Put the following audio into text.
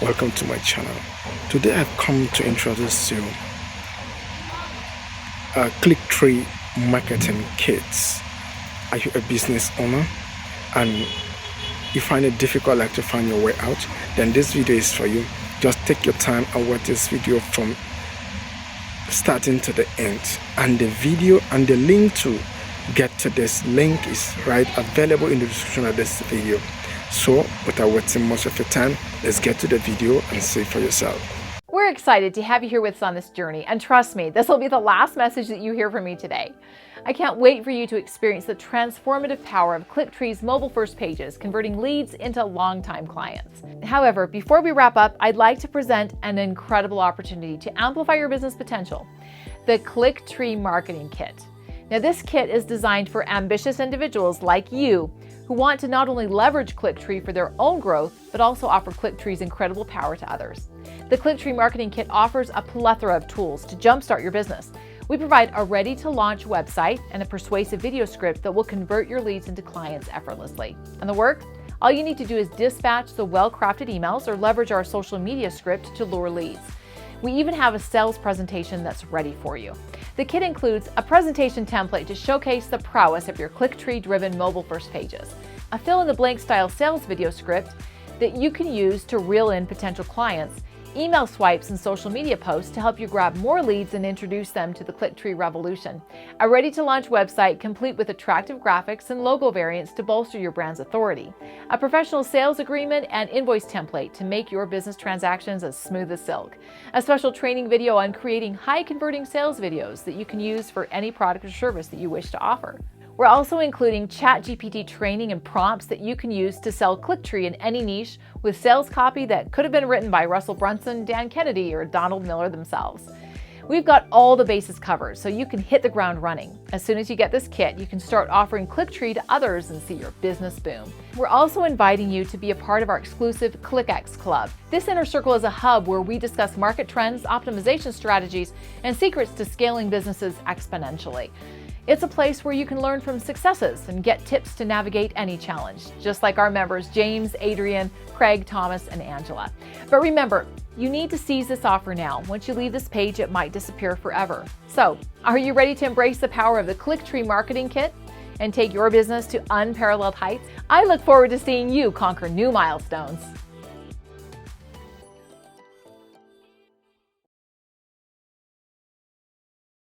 welcome to my channel. Today I've come to introduce you KlickTree Marketing Kits. Are you a business owner and you find it difficult to find your way out? Then this video is for you. Just take your time and watch this video from starting to the end, and the video and the link to get to this link is right available in the description of this video. So without wasting much of your time, let's get to the video and see for yourself. We're excited to have you here with us on this journey, and trust me, this will be the last message that you hear from me today. I can't wait for you to experience the transformative power of KlickTree's mobile-first pages, converting leads into long-time clients. However, before we wrap up, I'd like to present an incredible opportunity to amplify your business potential, the KlickTree Marketing Kit. Now, this kit is designed for ambitious individuals like you who want to not only leverage KlickTree for their own growth, but also offer KlickTree's incredible power to others. The KlickTree Marketing Kit offers a plethora of tools to jumpstart your business. We provide a ready-to-launch website and a persuasive video script that will convert your leads into clients effortlessly. And the work? All you need to do is dispatch the well-crafted emails or leverage our social media script to lure leads. We even have a sales presentation that's ready for you. The kit includes a presentation template to showcase the prowess of your KlickTree-driven mobile-first pages, a fill-in-the-blank style sales video script that you can use to reel in potential clients, email swipes and social media posts to help you grab more leads and introduce them to the KlickTree revolution, a ready-to-launch website complete with attractive graphics and logo variants to bolster your brand's authority, a professional sales agreement and invoice template to make your business transactions as smooth as silk, a special training video on creating high-converting sales videos that you can use for any product or service that you wish to offer. We're also including ChatGPT training and prompts that you can use to sell KlickTree in any niche with sales copy that could have been written by Russell Brunson, Dan Kennedy, or Donald Miller themselves. We've got all the bases covered, so you can hit the ground running. As soon as you get this kit, you can start offering KlickTree to others and see your business boom. We're also inviting you to be a part of our exclusive ClickX Club. This inner circle is a hub where we discuss market trends, optimization strategies, and secrets to scaling businesses exponentially. It's a place where you can learn from successes and get tips to navigate any challenge, just like our members James, Adrian, Craig, Thomas, and Angela. But remember, you need to seize this offer now. Once you leave this page, it might disappear forever. So, are you ready to embrace the power of the KlickTree Marketing Kit and take your business to unparalleled heights? I look forward to seeing you conquer new milestones.